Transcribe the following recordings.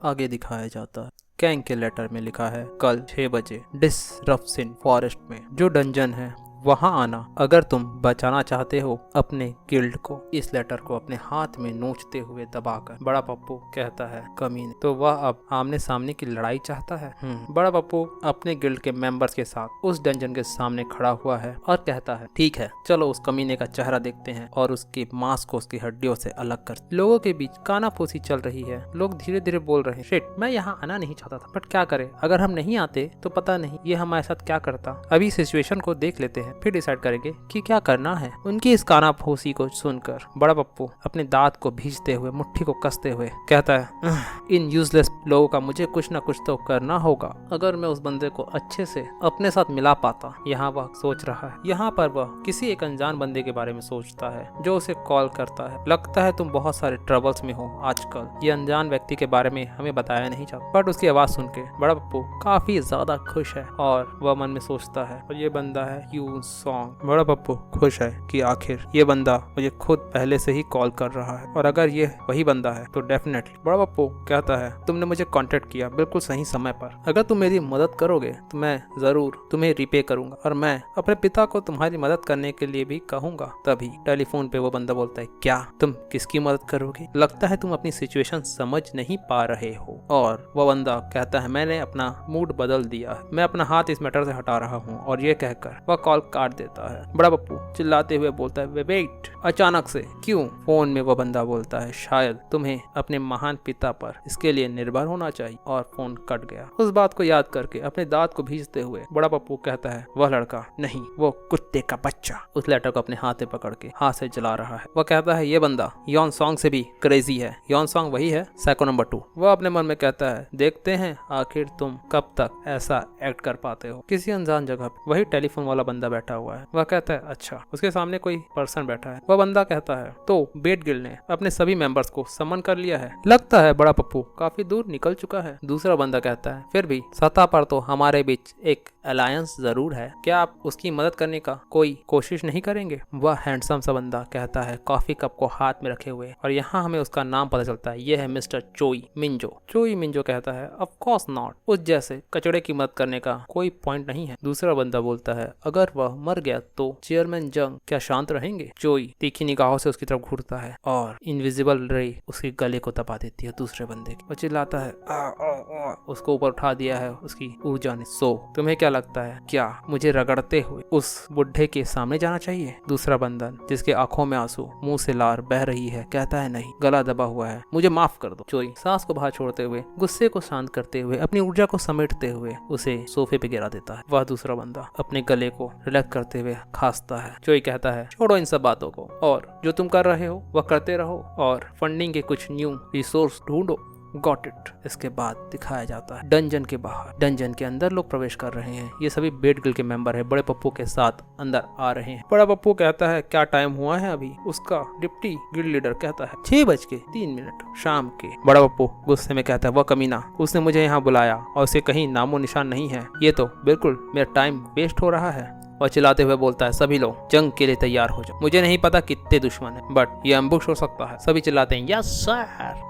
आगे दिखाया जाता है। कैंग के लेटर में लिखा है, कल 6 बजे डिसरप्शन फॉरेस्ट में जो डंजन है वहां आना अगर तुम बचाना चाहते हो अपने गिल्ड को। इस लेटर को अपने हाथ में नोचते हुए दबाकर बड़ा पप्पू कहता है, कमीने, तो वह अब आमने सामने की लड़ाई चाहता है। बड़ा पप्पू अपने गिल्ड के मेंबर्स के साथ उस डंजन के सामने खड़ा हुआ है और कहता है, ठीक है, चलो उस कमीने का चेहरा देखते हैं और उसके मांस को उसकी हड्डियों से अलग कर। लोगों के बीच कानाफूसी चल रही है। लोग धीरे धीरे बोल रहे हैं, शिट, मैं यहाँ आना नहीं चाहता था, बट क्या करे, अगर हम नहीं आते तो पता नहीं ये हमारे साथ क्या करता। अभी सिचुएशन को देख लेते हैं, फिर डिसाइड करेंगे कि क्या करना है। उनकी इस कानाफूसी को सुनकर बड़ा पप्पू अपने दांत को भींचते हुए, मुट्ठी को कसते हुए कहता है, इन यूजलेस लोगों का मुझे कुछ ना कुछ तो करना होगा। अगर मैं उस बंदे को अच्छे से अपने साथ मिला पाता। यहाँ वह सोच रहा है। यहाँ पर वह किसी एक अनजान बंदे के बारे में सोचता है जो उसे कॉल करता है। लगता है तुम बहुत सारे ट्रबल्स में हो आजकल। ये अनजान व्यक्ति के बारे में हमें बताया नहीं जाता। बट उसकी आवाज सुन के बड़ा पप्पू काफी ज्यादा खुश है और वह मन में सोचता है, और ये बंदा है यू सॉन्ग। बड़ा पप्पू खुश है कि आखिर ये बंदा मुझे खुद पहले से ही कॉल कर रहा है, और अगर ये वही बंदा है तो डेफिनेटली। बड़ा पप्पू कहता है, तुमने मुझे कांटेक्ट किया बिल्कुल सही समय पर। अगर तुम मेरी मदद करोगे तो मैं जरूर तुम्हें रिपे करूंगा, और मैं अपने पिता को तुम्हारी मदद करने के लिए भी कहूंगा। तभी टेलीफोन पे वो बंदा बोलता है, क्या तुम किसकी मदद करोगे? लगता है तुम अपनी सिचुएशन समझ नहीं पा रहे हो। और वो बंदा कहता है, मैंने अपना मूड बदल दिया है, मैं अपना हाथ इस मैटर से हटा रहा हूँ। और ये कहकर वह कॉल काट देता है। बड़ा पप्पू चिल्लाते हुए बोलता है, वेट। अचानक से क्यों? फोन में वो बंदा बोलता है, शायद तुम्हें अपने महान पिता पर इसके लिए निर्भर होना चाहिए। और फोन कट गया। उस बात को याद करके अपने दांत को भींचते हुए बड़ा पप्पू कहता है, वह लड़का नहीं, वो कुत्ते का बच्चा। उस लेटर को अपने हाथ में पकड़ के हाथ से जला रहा है। वह कहता है, ये बंदा यॉन सॉन्ग से भी क्रेजी है। यॉन सॉन्ग वही है, साइको नंबर 2। वह अपने मन में कहता है, देखते हैं आखिर तुम कब तक ऐसा एक्ट कर पाते हो। किसी अनजान जगह पे वही टेलीफोन वाला बंदा बैठा हुआ है। वह कहता है, अच्छा। उसके सामने कोई पर्सन बैठा है। वह बंदा कहता है, तो बेट गिल्ड ने अपने सभी मेंबर्स को समन कर लिया है। लगता है बड़ा पप्पू काफी दूर निकल चुका है। दूसरा बंदा कहता है, फिर भी सतह पर तो हमारे बीच एक अलायंस जरूर है। क्या आप उसकी मदद करने का कोई कोशिश नहीं करेंगे? वह हैंडसम सा बंदा कहता है, कॉफी कप को हाथ में रखे हुए, और यहाँ हमें उसका नाम पता चलता है, यह है मिस्टर चोई मिंजो। चोई मिंजो कहता है, ऑफ कोर्स नॉट, उस जैसे कचड़े की मदद करने का कोई पॉइंट नहीं है। दूसरा बंदा बोलता है, अगर वह मर गया तो चेयरमैन जंग क्या शांत रहेंगे? चोई तीखी निगाहों से उसकी तरफ घूरता है और इनविजिबल रे उसके गले को दबा देती है दूसरे बंदे की। वो चिल्लाता है, आ, आ, आ, उसको ऊपर उठा दिया है उसकी ऊर्जा ने। सो तुम्हें क्या लगता है, क्या मुझे रगड़ते हुए उस बुढ़े के सामने जाना चाहिए? दूसरा बंदा, जिसके आंखों में आंसू, मुंह से लार बह रही है, कहता है, नहीं, गला दबा हुआ है, मुझे माफ कर दो। चोई सांस को बाहर छोड़ते हुए, गुस्से को शांत करते हुए, अपनी ऊर्जा को समेटते हुए उसे सोफे पे गिरा देता है। वह दूसरा बंदा अपने गले को रिलैक्स करते हुए खांसता है। चोई कहता है, छोड़ो इन सब बातों को, और जो तुम कर रहे हो वह करते रहो, और फंडिंग के कुछ न्यू रिसोर्स ढूंढो। Got it. इसके बाद दिखाया जाता है डंजन के बाहर। डंजन के अंदर लोग प्रवेश कर रहे हैं। ये सभी बेट गिल्ड के मेंबर है, बड़े पप्पू के साथ अंदर आ रहे हैं। बड़ा पप्पू कहता है, क्या टाइम हुआ है अभी? उसका डिप्टी गिल्ड लीडर कहता है, 6:03 शाम के। बड़ा पप्पू गुस्से में कहता है, वह कमीना, उसने मुझे यहाँ बुलाया और उसे कहीं नामो निशान नहीं है। ये तो बिल्कुल मेरा टाइम वेस्ट हो रहा है। और चिल्लाते हुए बोलता है, सभी लोग जंग के लिए तैयार हो जाओ। मुझे नहीं पता कितने दुश्मन हैं, बट ये एम्बुश हो सकता है। सभी चिल्लाते हैं, यस सर।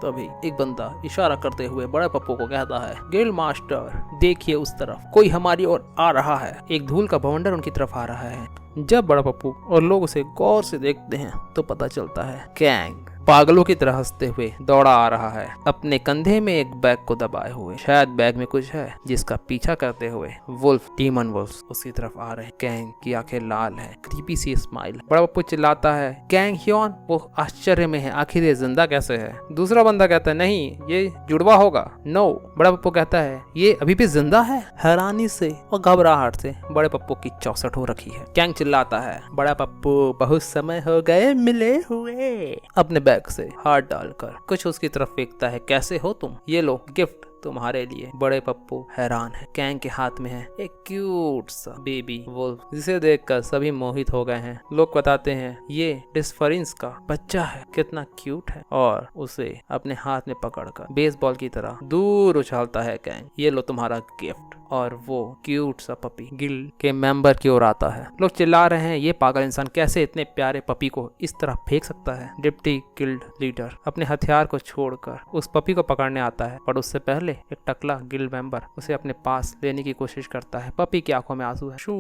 तभी एक बंदा इशारा करते हुए बड़े पप्पू को कहता है, गिल्ड मास्टर देखिए उस तरफ, कोई हमारी ओर आ रहा है। एक धूल का बवंडर उनकी तरफ आ रहा है। जब बड़ा पप्पू और लोग उसे गौर से देखते हैं तो पता चलता है कैंग पागलों की तरह हंसते हुए दौड़ा आ रहा है, अपने कंधे में एक बैग को दबाए हुए। शायद बैग में कुछ है, जिसका पीछा करते हुए वुल्फ, डीमन वुल्फ उसकी तरफ आ रहे हैं। कैंग की आंखें लाल है, क्रीपी सी स्माइल। बड़ा पप्पू चिल्लाता है, कैंग ह्योन, वो आश्चर्य में है, आखिर ये जिंदा कैसे है? दूसरा बंदा कहता है, नहीं, ये जुड़वा होगा। नो। बड़ा पप्पू कहता है, ये अभी भी जिंदा है? हैरानी से और घबराहट से बड़े पप्पू की चौसट हो रखी है। कैंग चिल्लाता है, बड़ा पप्पू बहुत समय हो गए मिले हुए। अपने बैग से हाथ डालकर कुछ उसकी तरफ फेंकता है, कैसे हो तुम? ये लो गिफ्ट, तुम्हारे लिए। बड़े पप्पू हैरान है। कैंग के हाथ में है एक क्यूट सा बेबी वुल्फ, जिसे देखकर सभी मोहित हो गए हैं। लोग बताते हैं ये डिस्फरिंस का बच्चा है, कितना क्यूट है, और उसे अपने हाथ में पकड़कर बेसबॉल की तरह दूर उछालता है कैंग। ये लो तुम्हारा गिफ्ट। और वो क्यूट सा पपी गिल्ड के मेंबर की ओर आता है। लोग चिल्ला रहे हैं, ये पागल इंसान कैसे इतने प्यारे पपी को इस तरह फेंक सकता है। डिप्टी गिल्ड लीडर अपने हथियार को छोड़कर उस पपी को पकड़ने आता है, पर उससे पहले एक टकला गिल्ड मेंबर उसे अपने पास लेने की कोशिश करता है। पपी की आंखों में आंसू है। शू,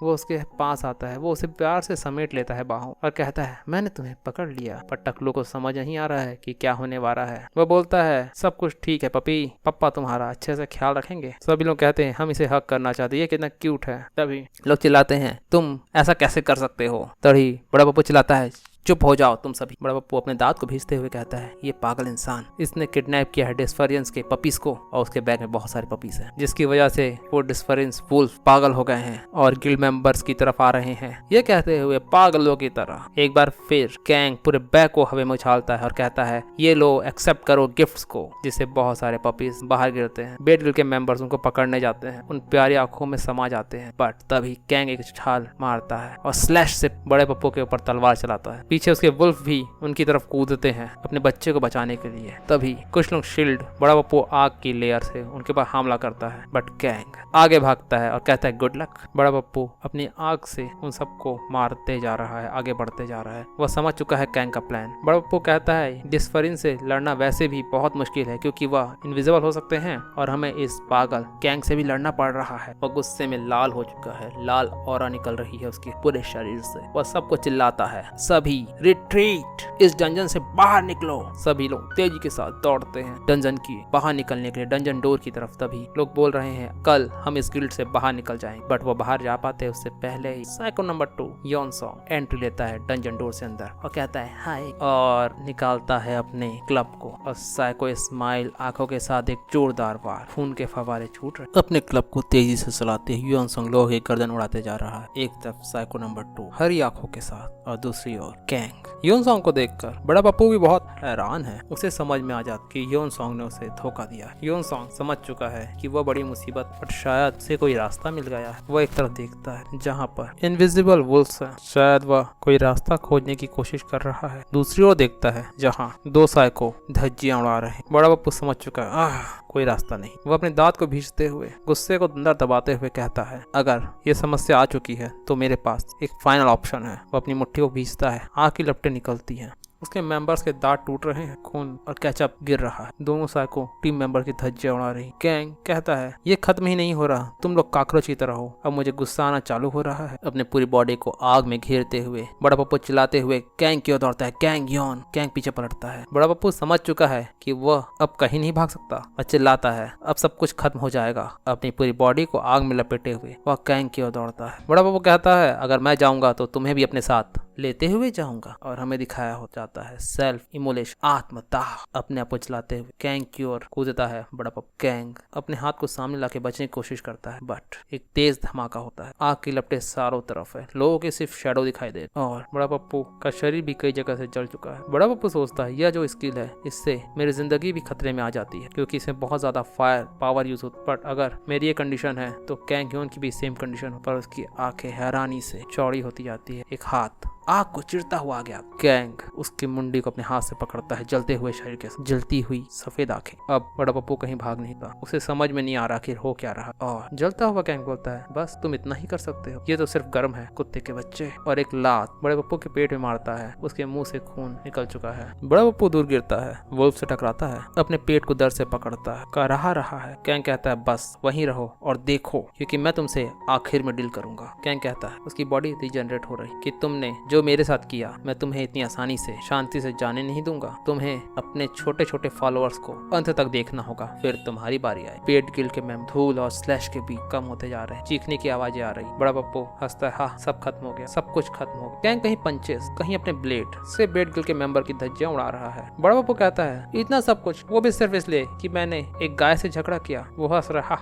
वो उसके पास आता है। वो उसे प्यार से समेट लेता है बाहों और कहता है, मैंने तुम्हें पकड़ लिया। पर टकलू को समझ नहीं आ रहा है कि क्या होने वाला है। वो बोलता है, सब कुछ ठीक है पपी, पप्पा तुम्हारा अच्छे से ख्याल रखेंगे। सभी लोग कहते हैं, हम इसे हक करना चाहते हैं, ये कितना क्यूट है। तभी लोग चिल्लाते हैं, तुम ऐसा कैसे कर सकते हो। तभी बड़ा पप्पू चिल्लाता है, चुप हो जाओ तुम सभी। बड़ा पप्पू अपने दांत को भींचते हुए कहता है, ये पागल इंसान, इसने किडनैप किया है डिस्फरियंस के पपीज को, और उसके बैग में बहुत सारे पपीज हैं, जिसकी वजह से वो डिस्फरियंस वुल्फ पागल हो गए हैं और गिल्ड मेंबर्स की तरफ आ रहे हैं। ये कहते हुए पागलों की तरह एक बार फिर कैंग पूरे बैग को हवा में उछालता है और कहता है, ये लो एक्सेप्ट करो गिफ्ट्स को, जिससे बहुत सारे पपीज बाहर गिरते हैं। बेड गिल्ड के मेंबर्स उनको पकड़ने जाते हैं, उन प्यारी आंखों में समा जाते हैं। बट तभी कैंग एक छाल मारता है और स्लैश से बड़े पप्पू के ऊपर तलवार चलाता है। पीछे उसके वुल्फ भी उनकी तरफ कूदते हैं अपने बच्चे को बचाने के लिए। तभी कुछ लोग शील्ड बड़ा पप्पू आग की लेयर से उनके पर हमला करता है, बट कैंग आगे भागता है और कहता है, गुड लक। बड़ा पप्पू अपनी आग से उन सबको मारते जा रहा है, आगे बढ़ते जा रहा है। वह समझ चुका है कैंग का प्लान। बड़ा पप्पू कहता है, डिस्फरिन से लड़ना वैसे भी बहुत मुश्किल है, क्योंकि वह इनविजिबल हो सकते हैं और हमें इस पागल कैंग से भी लड़ना पड़ रहा है। वह गुस्से में लाल हो चुका है, लाल ऑरा निकल रही है उसके पूरे शरीर से। वह सबको चिल्लाता है, सभी रिट्रीट, इस डंजन से बाहर निकलो। सभी लोग तेजी के साथ दौड़ते हैं डंजन की बाहर निकलने के लिए, डंजन डोर की तरफ। तभी लोग बोल रहे हैं, कल हम इस गिल्ड से बाहर निकल जाएंगे। बट वो बाहर जा पाते उससे पहले ही साइको नंबर 2 योनसोंग एंट्री लेता है डंजन डोर से अंदर और कहता है, हाय, और निकालता है अपने क्लब को। और साइको स्माइल आंखों के साथ एक जोरदार वार, खून के फवारे छूट रहे। अपने क्लब को तेजी से चलाते हुए योनसोंग लोग की गर्दन उड़ाते जा रहा है। एक तरफ साइको नंबर 2 हरी आंखों के साथ और दूसरी ओर कैंग। योनसोंग को देखकर बड़ा पप्पू भी बहुत हैरान है। उसे समझ में आ जाता कि योनसोंग ने उसे धोखा दिया। योनसोंग समझ चुका है कि वह बड़ी मुसीबत, पर शायद उसे कोई रास्ता मिल गया है। वह एक तरफ देखता है जहाँ पर इनविजिबल वुल्फ्स हैं, शायद वह कोई रास्ता खोजने की कोशिश कर रहा है। दूसरी ओर देखता है जहाँ दो साइको धज्जियां उड़ा रहे हैं। बड़ा पप्पू समझ चुका है, कोई रास्ता नहीं। वह अपने दांत को भींचते हुए गुस्से को अंदर दबाते हुए कहता है, अगर ये समस्या आ चुकी है तो मेरे पास एक फाइनल ऑप्शन है। वो अपनी मुट्ठी को भींचता है, आग की लपटें निकलती हैं। उसके मेंबर्स के दांत टूट रहे हैं, खून और केचप गिर रहा है। दोनों साइको टीम मेंबर की धज्जियां उड़ा रही। कैंग कहता है, ये खत्म ही नहीं हो रहा, तुम लोग कॉकरोच की तरह हो। अब मुझे गुस्सा आना चालू हो रहा है। अपने पूरी बॉडी को आग में घेरते हुए बड़ा पप्पू चिल्लाते हुए कैंग की ओर दौड़ता है, कैंग योन। कैंग पीछे पलटता है। बड़ा पप्पू समझ चुका है कि वह अब कहीं नहीं भाग सकता और चिल्लाता है, अब सब कुछ खत्म हो जाएगा। अपनी पूरी बॉडी को आग में लपेटे हुए वह कैंग की ओर दौड़ता है। बड़ा पप्पू कहता है, अगर मैं जाऊंगा तो तुम्हें भी अपने साथ लेते हुए जाऊंगा। और हमें दिखाया हो जाता है सेल्फ इमोलेशन, आत्मदाह। अपने आप को चलाते हुए कैंग की ओर कूदता है बड़ा पप्पू। कैंग अपने हाथ को सामने लाके बचने की कोशिश करता है, बट एक तेज धमाका होता है। आग की लपटें चारों तरफ है, लोगों के सिर्फ शैडो दिखाई दे और बड़ा पप्पू का शरीर भी कई जगह से जल चुका है। बड़ा पप्पू सोचता है, यह जो स्किल है इससे मेरी जिंदगी भी खतरे में आ जाती है, क्योंकि इसमें बहुत ज्यादा फायर पावर यूज होता है। बट अगर मेरी ये कंडीशन है तो कैंग योन की भी सेम कंडीशन, पर उसकी आंखें हैरानी से चौड़ी होती जाती है। एक हाथ आग को चिरता हुआ आ गया। कैंग उसकी मुंडी को अपने हाथ से पकड़ता है, जलते हुए शरीर के साथ जलती हुई सफेद आंखें। अब बड़ा पप्पू कहीं भाग नहीं था, उसे समझ में नहीं आ रहा कि हो क्या रहा। और जलता हुआ कैंग बोलता है, बस तुम इतना ही कर सकते हो, ये तो सिर्फ गर्म है कुत्ते के बच्चे। और एक लात बड़े पप्पू के पेट में मारता है, उसके मुंह से खून निकल चुका है। बड़ा पप्पू दूर गिरता है, वुल्फ से टकराता है, अपने पेट को दर्द से पकड़ता है, कह रहा है। कैंग कहता है, बस वहीं रहो और देखो, क्योंकि मैं तुमसे आखिर में डील करूंगा। कैंग कहता है, उसकी बॉडी रीजनरेट हो रही, कि तुमने जो मेरे साथ किया मैं तुम्हें इतनी आसानी से शांति से जाने नहीं दूंगा। तुम्हें अपने छोटे छोटे फॉलोअर्स को अंत तक देखना होगा, फिर तुम्हारी बारी आए। पेट गिल के मैम धूल और स्लैश के बीच कम होते जा रहे हैं, चीखने की आवाजें आ रही। बड़ा पप्पू हंसता है, हाँ सब खत्म हो गया, सब कुछ खत्म हो गया। कैंग कहीं पंचेस, कहीं अपने ब्लेड से पेट गिल के मेंबर की धज्जियां उड़ा रहा है। बड़ा पप्पू कहता है, इतना सब कुछ वो भी सिर्फ इसलिए कि मैंने एक गाय से झगड़ा किया। वो हंस रहा,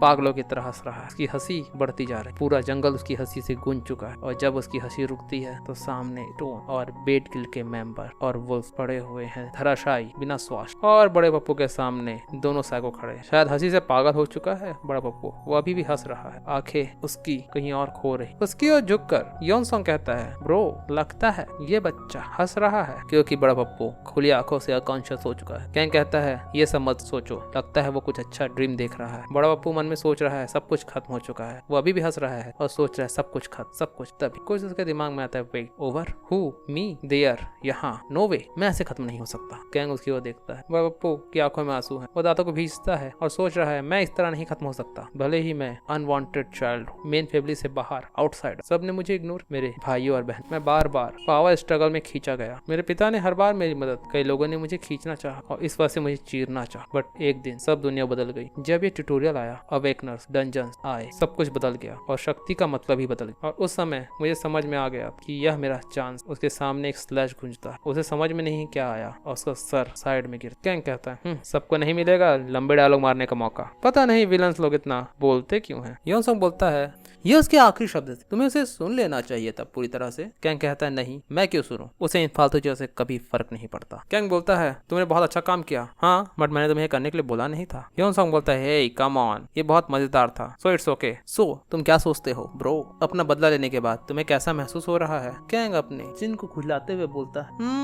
पागलों की तरह हंस रहा है। उसकी हंसी बढ़ती जा रही, पूरा जंगल उसकी हंसी से गूंज चुका है। और जब उसकी हंसी रुकती है तो सामने टोन और बेट गिल्ड के मेंबर और वुल्फ पड़े हुए हैं धराशायी बिना श्वास, और बड़े पप्पू के सामने दोनों साइको खड़े। शायद हंसी से पागल हो चुका है बड़ा पप्पू, वो अभी भी हंस रहा है, आंखें उसकी कहीं और खो रही। उसकी ओर झुककर योनसोंग कहता है, ब्रो लगता है ये बच्चा हंस रहा है, क्योंकि बड़ा पप्पू खुली आंखों से अकॉन्शियस हो चुका है। कैंग कहता है, ये सब मत सोचो, लगता है वो कुछ अच्छा ड्रीम देख रहा है। बड़ा पप्पू मन में सोच रहा है सब कुछ खत्म हो चुका है। वो अभी भी हंस रहा है और सोच रहा है सब कुछ खत्म, सब कुछ। तभी कुछ उसके दिमाग में आता है, wait, over, who, me, there, यहाँ, नो वे, मैं ऐसे खत्म नहीं हो सकता। कैंग उसकी ओर देखता है, बड़ा पप्पू की आंखों में आंसू है, वो दांतों को भींचता है और सोच रहा है, मैं इस तरह नहीं खत्म हो सकता, भले ही मैं अनवांटेड चाइल्ड, मेन फैमिली से बाहर, आउटसाइड, सबने मुझे इग्नोर, मेरे भाइयों और बहन, मैं बार बार पावर स्ट्रगल में खींचा गया, मेरे पिता ने हर बार मेरी मदद, कई लोगों ने मुझे खींचना चाहा और इस वजह से मुझे चीरना चाहा, बट एक दिन सब दुनिया बदल गई। जब ये ट्यूटोरियल आया, अवेकनर्स, डंजन्स आए, सब कुछ बदल गया और शक्ति का मतलब ही बदल गया। और उस समय मुझे समझ में आ गया कि यह मेरा चांस। उसके सामने एक स्लैश गूंजता है, उसे समझ में नहीं क्या आया और उसका सर साइड में गिर। कैंग कहता है, सबको नहीं मिलेगा लंबे डायलॉग मारने का मौका, पता नहीं विलन्स लोग इतना बोलते क्यों हैं। योनसोंग बोलता है, ये उसके आखिरी शब्द थे, तुम्हें उसे सुन लेना चाहिए था पूरी तरह से। कैंग कहता है, नहीं, मैं क्यों सुनूं, उसे इन फालतू चीजों से कभी फर्क नहीं पड़ता। कैंग बोलता है, तुमने बहुत अच्छा काम किया, हाँ, बट मैंने तुम्हें करने के लिए बोला नहीं था। योनसोंग बोलता है, हे कम ऑन, ये बहुत मजेदार था, सो इट्स ओके। सो तुम क्या सोचते हो ब्रो, अपना बदला लेने के बाद तुम्हें कैसा महसूस हो रहा है। कैंग अपने चिन को खुलाते हुए बोलता है,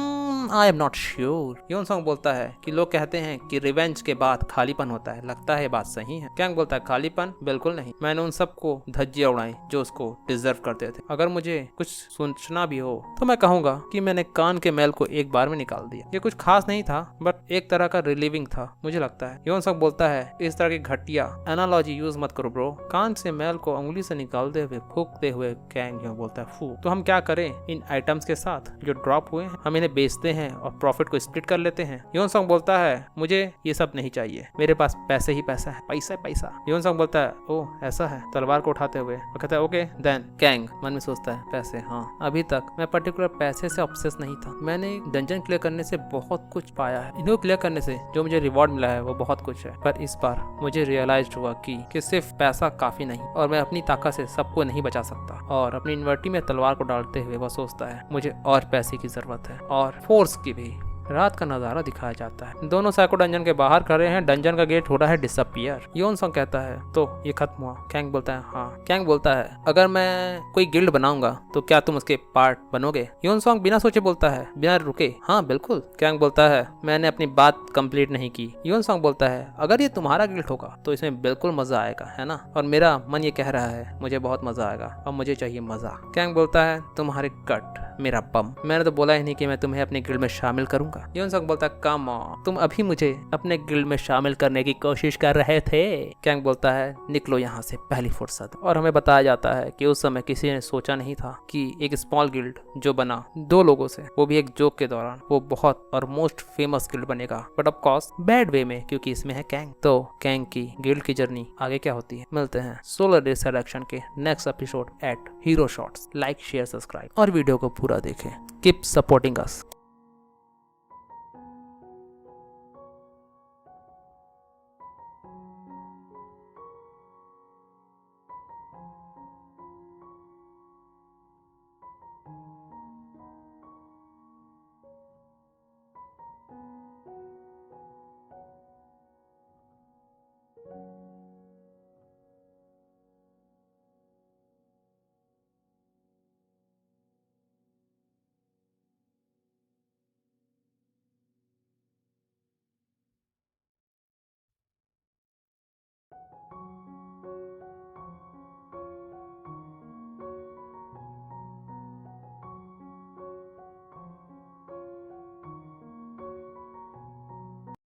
आई एम नॉट श्योर। योनसोंग बोलता है कि लोग कहते हैं कि रिवेंज के बाद खालीपन होता है, लगता है बात सही है। कैंग बोलता है, खालीपन बिल्कुल नहीं, मैंने उन सबको धज्जियां उड़ाई जो उसको डिजर्व करते थे। अगर मुझे कुछ सोचना भी हो तो मैं कहूंगा कि मैंने कान के मैल को एक बार में निकाल दिया। ये कुछ खास नहीं था, बट एक तरह का रिलीविंग था, मुझे लगता है। योनसोंग बोलता है, इस तरह की घटिया एनालॉजी यूज मत करो ब्रो। कान से मैल को उंगली से निकालते हुए फूकते हुए कैंग बोलता है, फू, तो हम क्या करें इन आइटम्स के साथ जो ड्रॉप हुए हैं, हम इन्हें बेचते हैं और प्रॉफिट को स्प्लिट कर लेते हैं। योनसोंग बोलता है, मुझे ये सब नहीं चाहिए, मेरे पास पैसे ही पैसा है, पैसा है पैसा। योनसोंग बोलता है, ओह ऐसा है, तलवार को उठाते हुए और कहता है, ओके देन। कैंग मन में सोचता है, पैसे, हाँ, अभी तक मैं पर्टिकुलर पैसे से ऑब्सेस नहीं था। मैंने डंजन क्लियर करने से बहुत कुछ पाया है, इन्हें क्लियर करने से जो मुझे रिवॉर्ड मिला है वो बहुत कुछ है, पर इस बार मुझे रियलाइज हुआ कि सिर्फ पैसा काफी नहीं और मैं अपनी ताकत से सबको नहीं बचा सकता। और अपनी इन्वर्टी में तलवार को डालते हुए वह सोचता है, मुझे और पैसे की जरूरत है और फोर्स की भी। रात का नजारा दिखाया जाता है, दोनों साइको डंजन के बाहर खड़े हैं, डंजन का गेट हो रहा है डिसअपियर। योनसोंग कहता है, तो ये खत्म हुआ। कैंग बोलता है, हाँ। कैंग बोलता है, अगर मैं कोई गिल्ड बनाऊंगा तो क्या तुम उसके पार्ट बनोगे। योनसोंग बिना सोचे बोलता है, बिना रुके, हाँ बिल्कुल। कैंग बोलता है, मैंने अपनी बात कंप्लीट नहीं की। योनसोंग बोलता है, अगर ये तुम्हारा गिल्ड होगा तो इसमें बिल्कुल मजा आएगा, है ना, और मेरा मन ये कह रहा है मुझे बहुत मजा आएगा और मुझे चाहिए मजा। कैंग बोलता है, तुम्हारे कट मेरा बम, मैंने तो बोला ही नहीं कि मैं तुम्हें अपने गिल्ड में शामिल करूंगा। योनसोंग बोलता है, कम ऑन, तुम अभी मुझे अपने गिल्ड में शामिल करने की कोशिश कर रहे थे। कैंग बोलता है, निकलो यहाँ से पहली फुर्सत। और हमें बताया जाता है कि उस समय किसी ने सोचा नहीं था कि एक स्मॉल गिल्ड जो बना 2 लोगों से, वो भी एक जोक के दौरान, वो बहुत और मोस्ट फेमस गिल्ड बनेगा, but of course bad way में, क्योंकि इसमें है कैंग। तो कैंग की गिल्ड की जर्नी आगे क्या होती है, मिलते हैं सोलर डे सेलेक्शन के next episode at hero shorts. Like, share, subscribe और वीडियो को पूरा देखें। कीप सपोर्टिंग अस।